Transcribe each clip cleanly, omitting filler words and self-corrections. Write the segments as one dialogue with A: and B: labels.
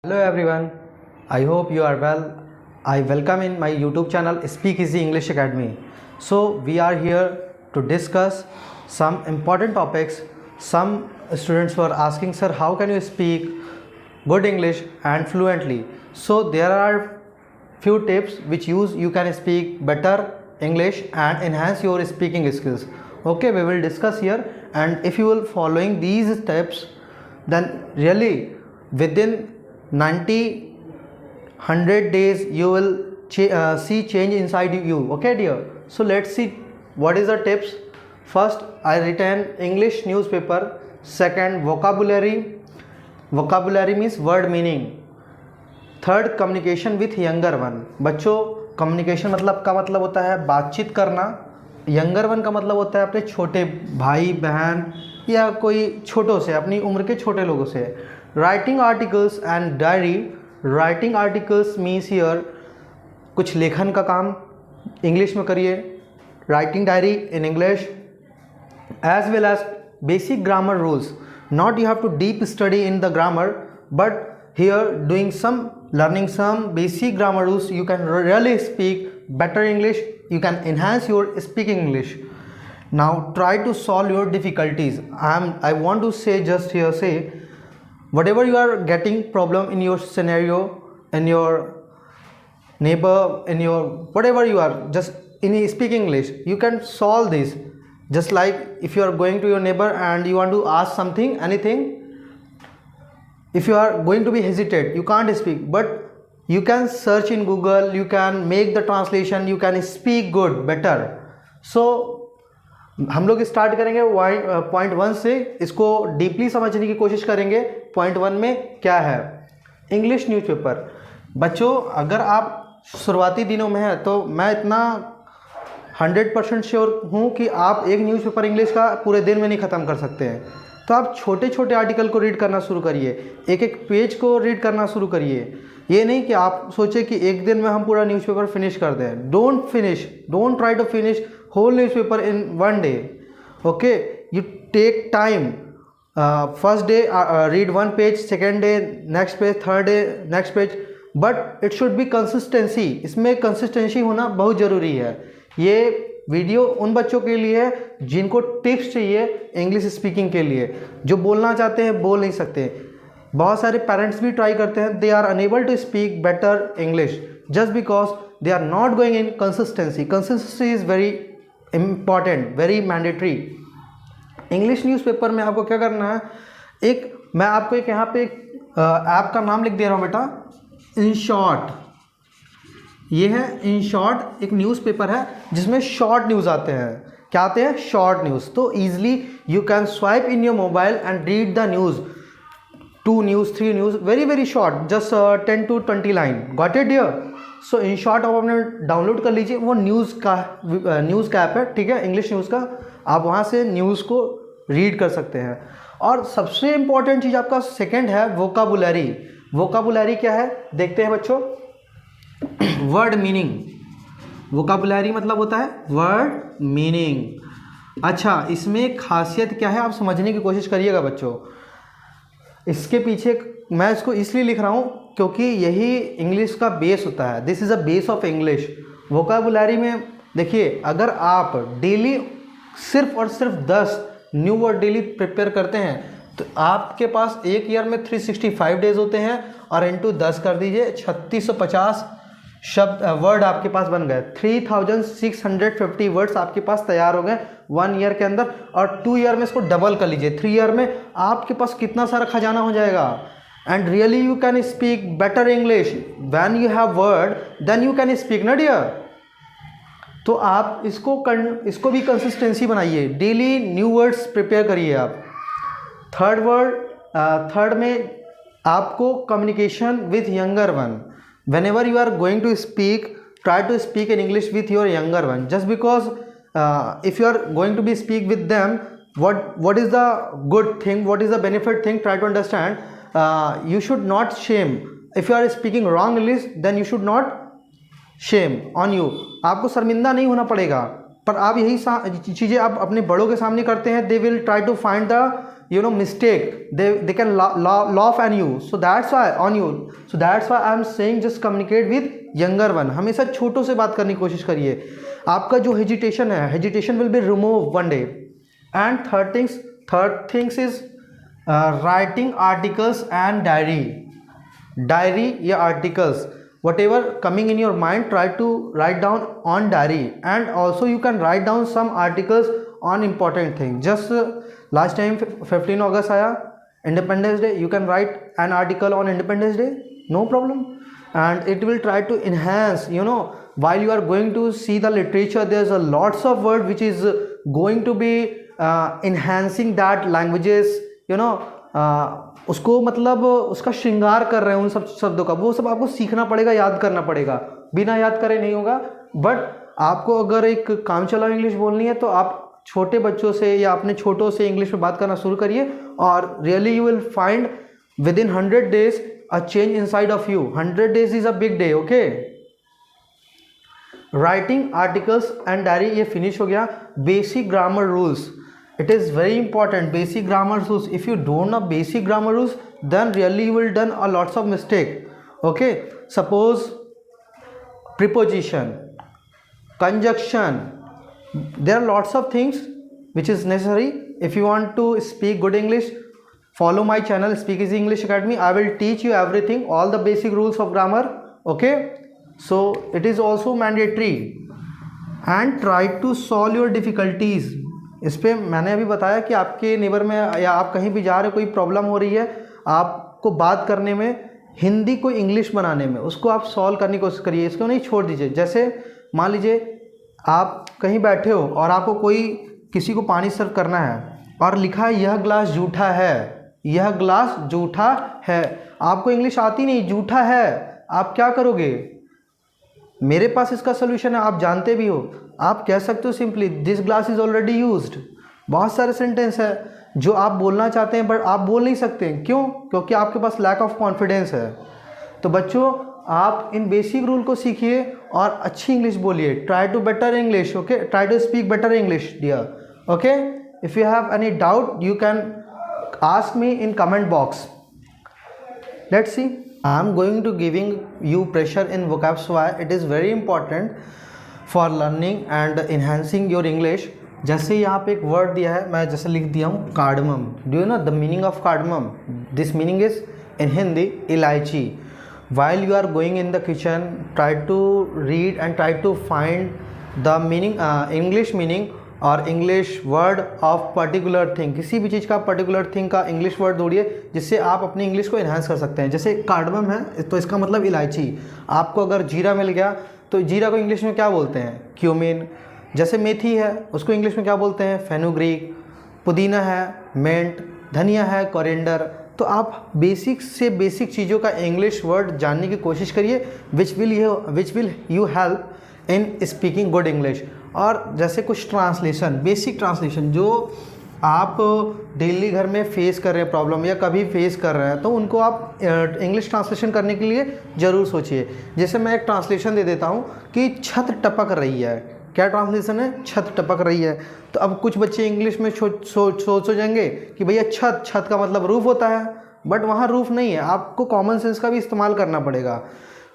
A: Hello everyone, I hope you are well. I welcome in my YouTube channel Speak Easy English Academy. So we are here to discuss some important topics. Some students were asking, sir, how can you speak good English and fluently? So there are few tips which you can speak better English and enhance your speaking skills. Okay, we will discuss here, and if you will following these steps, then really within 90 100 days you will see change inside you. Okay dear, so let's see what is the tips. First, I written English newspaper. Second, vocabulary means word meaning. Third, communication with younger one. बच्चों, communication मतलब का मतलब होता है बातचीत करना. Younger one का मतलब होता है अपने छोटे भाई बहन या कोई छोटों से, अपनी उम्र के छोटे लोगों से. Writing articles and diary. Writing articles means here कुछ लेखन का काम इंग्लिश में करिए. Writing diary in English, as well as basic grammar rules. Not you have to deep study in the grammar, but here doing some learning some basic grammar rules, you can really speak better English. You can enhance your speaking English. Now try to solve your difficulties. I want to say just here, say whatever you are getting problem in your scenario, in your neighbor, in your whatever you are just in speaking English, you can solve this. Just like if you are going to your neighbor and you want to ask something, anything, if you are going to be hesitate, you can't speak, but you can search in Google, you can make the translation, you can speak good better. So हम लोग start करेंगे point 1 से. इसको deeply समझने की कोशिश करेंगे. Point 1 में क्या है? English newspaper. बच्चों, अगर आप शुरुआती दिनों में हैं तो मैं इतना 100% श्योर हूँ कि आप एक न्यूज़पेपर इंग्लिश का पूरे दिन में नहीं ख़त्म कर सकते हैं. तो आप छोटे छोटे आर्टिकल को रीड करना शुरू करिए, एक एक पेज को रीड करना शुरू करिए. ये नहीं कि आप सोचें कि एक दिन में हम पूरा न्यूज़पेपर फिनिश कर दें. Don't try to finish whole newspaper in one day. Okay, you take time. First day read one page, second day next page, third day next page, but it should be consistency. इसमें consistency होना बहुत ज़रूरी है. ये video उन बच्चों के लिए है जिनको टिप्स चाहिए इंग्लिश स्पीकिंग के लिए, जो बोलना चाहते हैं बोल नहीं सकते. बहुत सारे पेरेंट्स भी ट्राई करते हैं, they are unable to speak better English just because they are not going in consistency. Consistency is very important, very mandatory. English newspaper में आपको क्या करना है, मैं आपको एक यहाँ पे ऐप का नाम लिख दे रहा हूँ बेटा, इन शॉर्ट. ये है इन शॉर्ट, एक न्यूज़पेपर है जिसमें शॉर्ट न्यूज़ आते हैं. क्या आते हैं? Short news. तो easily you can swipe in your mobile and read the news, 2 news 3 news, very very short, just 10 to 20 line. Got it dear? So in short आप अपने डाउनलोड कर लीजिए. वो न्यूज़ का ऐप है, ठीक है, इंग्लिश न्यूज़ का. आप वहाँ से न्यूज़ को रीड कर सकते हैं. और सबसे इंपॉर्टेंट चीज़ आपका सेकेंड है वोकाबुलरी. वोकाबुलरी क्या है देखते हैं बच्चों. Word meaning. वोकाबुलरी मतलब होता है वर्ड मीनिंग. अच्छा, इसमें खासियत क्या है आप समझने की कोशिश करिएगा बच्चों. इसके पीछे मैं इसको इसलिए लिख रहा हूँ क्योंकि यही इंग्लिश का बेस होता है. This is a base of English. Vocabulary में देखिए, अगर आप डेली सिर्फ और सिर्फ 10 न्यू वर्ड डेली प्रिपेयर करते हैं तो आपके पास एक ईयर में 365 डेज होते हैं, और इंटू 10 कर दीजिए, 3650 शब्द वर्ड आपके पास बन गए. 3650 वर्ड्स आपके पास तैयार हो गए 1 ईयर के अंदर. और 2 ईयर में इसको डबल कर लीजिए, 3 ईयर में आपके पास कितना सारा खजाना हो जाएगा. And really you can speak better English. When you have word then you can speak, ना डियर. तो आप इसको भी कंसिस्टेंसी बनाइए, डेली न्यू वर्ड्स प्रिपेयर करिए आप. थर्ड में आपको communication with younger one. Whenever you are going to speak, try to speak in English with your younger one. Just because if you are going to be speak with them, what is the good thing, what is the benefit thing, try to understand. You should not shame. If you are speaking wrong English, then you should not shame on you. आपको शर्मिंदा नहीं होना पड़ेगा, पर आप यही चीज़ें आप अपने बड़ों के सामने करते हैं, they will try to find the mistake, they can laugh on you, so that's why I am saying just communicate with younger one. हमेशा छोटों से बात करने की कोशिश करिए. आपका जो hesitation will be remove one day. And third things is writing articles and diary या articles, whatever coming in your mind, try to write down on diary. And also you can write down some articles on important things. Just last time 15 August आया, Independence Day, you can write an article on Independence Day, no problem. And it will try to enhance, while you are going to see the literature, there's a lots of word which is going to be enhancing that languages, उसको मतलब उसका श्रृंगार कर रहे हैं उन सब शब्दों का, वो सब आपको सीखना पड़ेगा, याद करना पड़ेगा. बिना याद करे नहीं होगा. बट आपको अगर एक काम चलाओ इंग्लिश बोलनी है तो आप छोटे बच्चों से या अपने छोटों से इंग्लिश में बात करना शुरू करिए, और really you will find with in 100 days a change inside of you. 100 days is a big day. Okay, writing articles and diary ये फिनिश हो गया. Basic grammar rules, it is very important. Basic grammar rules, if you don't know basic grammar rules, then really you will done a lots of mistake. Okay, suppose preposition, conjunction, there are lots of things which is necessary. If you want to speak good English, follow my channel Speak Easy English Academy. I will teach you everything, all the basic rules of grammar. Okay, so it is also mandatory. And try to solve your difficulties. इस पर मैंने अभी बताया कि आपके neighbour में या आप कहीं भी जा रहे हो, कोई प्रॉब्लम हो रही है आपको बात करने में, हिंदी को इंग्लिश बनाने में, उसको आप सॉल्व करने की कोशिश करिए, इसको नहीं छोड़ दीजिए. जैसे मान लीजिए आप कहीं बैठे हो और आपको किसी को पानी सर्व करना है और लिखा है यह ग्लास जूठा है, यह ग्लास जूठा है. आपको इंग्लिश आती नहीं, जूठा है, आप क्या करोगे? मेरे पास इसका सोल्यूशन है, आप जानते भी हो. आप कह सकते हो simply this glass is already used. बहुत सारे सेंटेंस है जो आप बोलना चाहते हैं बट आप बोल नहीं सकते. क्यों? क्योंकि आपके पास लैक ऑफ कॉन्फिडेंस है. तो बच्चों, आप इन बेसिक रूल को सीखिए और अच्छी इंग्लिश बोलिए. Try to better English. Okay, try to speak better English dear. Okay, if you have any doubt you can ask me in comment box. Let's see. I am going to giving you pressure in vocab, so it is very important for learning and enhancing your English. जैसे यहाँ पे एक word दिया है, मैं जैसे लिख दिया हूँ cardamom. Do you know the meaning of cardamom? This meaning is in Hindi इलायची. while you are going in the kitchen, try to read and try to find the meaning, English meaning और English word of particular thing. किसी भी चीज़ का particular thing का English word ढूंढिए जिससे आप अपनी इंग्लिश को इन्हांस कर सकते हैं. जैसे कार्डमम है तो इसका मतलब इलायची. आपको अगर जीरा मिल गया तो जीरा को इंग्लिश में क्या बोलते हैं? क्यूमिन. जैसे मेथी है उसको इंग्लिश में क्या बोलते हैं? फेनुग्रीक. पुदीना है मिंट. धनिया है कोरिएंडर. तो आप बेसिक से बेसिक चीज़ों का इंग्लिश वर्ड जानने की कोशिश करिए which will you help in speaking good English. और जैसे कुछ ट्रांसलेशन, बेसिक ट्रांसलेशन जो आप डेली घर में फेस कर रहे हैं प्रॉब्लम या कभी फेस कर रहे हैं, तो उनको आप इंग्लिश ट्रांसलेशन करने के लिए ज़रूर सोचिए. जैसे मैं एक ट्रांसलेशन दे देता हूँ कि छत टपक रही है. क्या ट्रांसलेशन है? छत टपक रही है. तो अब कुछ बच्चे इंग्लिश में सोचेंगे कि भैया छत का मतलब रूफ होता है, बट वहाँ रूफ नहीं है. आपको कॉमन सेंस का भी इस्तेमाल करना पड़ेगा.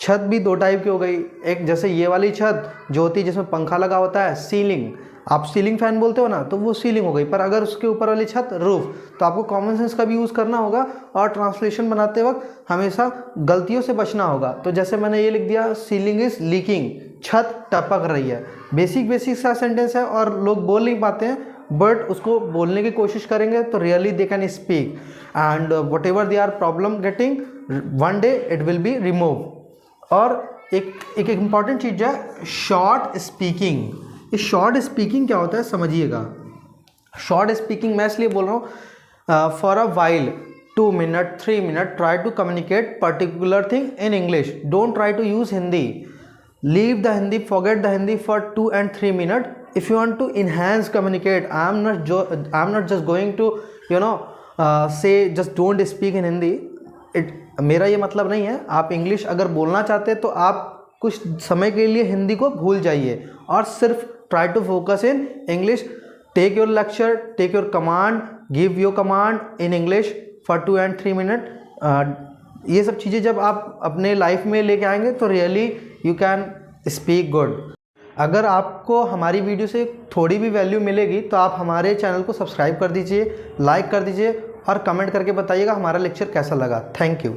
A: छत भी दो टाइप की हो गई. एक जैसे ये वाली छत जो होती है जिसमें पंखा लगा होता है, सीलिंग. आप सीलिंग फैन बोलते हो ना, तो वो सीलिंग हो गई. पर अगर उसके ऊपर वाली छत रूफ, तो आपको कॉमन सेंस का भी यूज़ करना होगा और ट्रांसलेशन बनाते वक्त हमेशा गलतियों से बचना होगा. तो जैसे मैंने ये लिख दिया सीलिंग इज़ लीकिंग, छत टपक रही है. बेसिक सा सेंटेंस है और लोग बोल नहीं पाते हैं, बट उसको बोलने की कोशिश करेंगे तो really they can speak. And whatever they are problem getting, one day it will be remove. और एक इम्पॉर्टेंट चीज़ है शॉर्ट स्पीकिंग. इस शॉर्ट स्पीकिंग क्या होता है समझिएगा. शॉर्ट स्पीकिंग मैं इसलिए बोल रहा हूँ for a while 2 minute 3 minute try to communicate particular thing in English. Don't try to use Hindi. Leave the Hindi, forget the Hindi for 2 and 3 minutes. If you want to enhance communicate, I am not just going to say just don't speak in Hindi. मेरा ये मतलब नहीं है. आप English अगर बोलना चाहते हैं तो आप कुछ समय के लिए हिंदी को भूल जाइए और सिर्फ try to focus in English. Take your lecture, take your command, give your command in English for 2 and 3 minutes. ये सब चीज़ें जब आप अपने लाइफ में लेके आएंगे तो really you can speak good. अगर आपको हमारी वीडियो से थोड़ी भी वैल्यू मिलेगी तो आप हमारे चैनल को सब्सक्राइब कर दीजिए, लाइक कर दीजिए और कमेंट करके बताइएगा हमारा लेक्चर कैसा लगा। Thank you.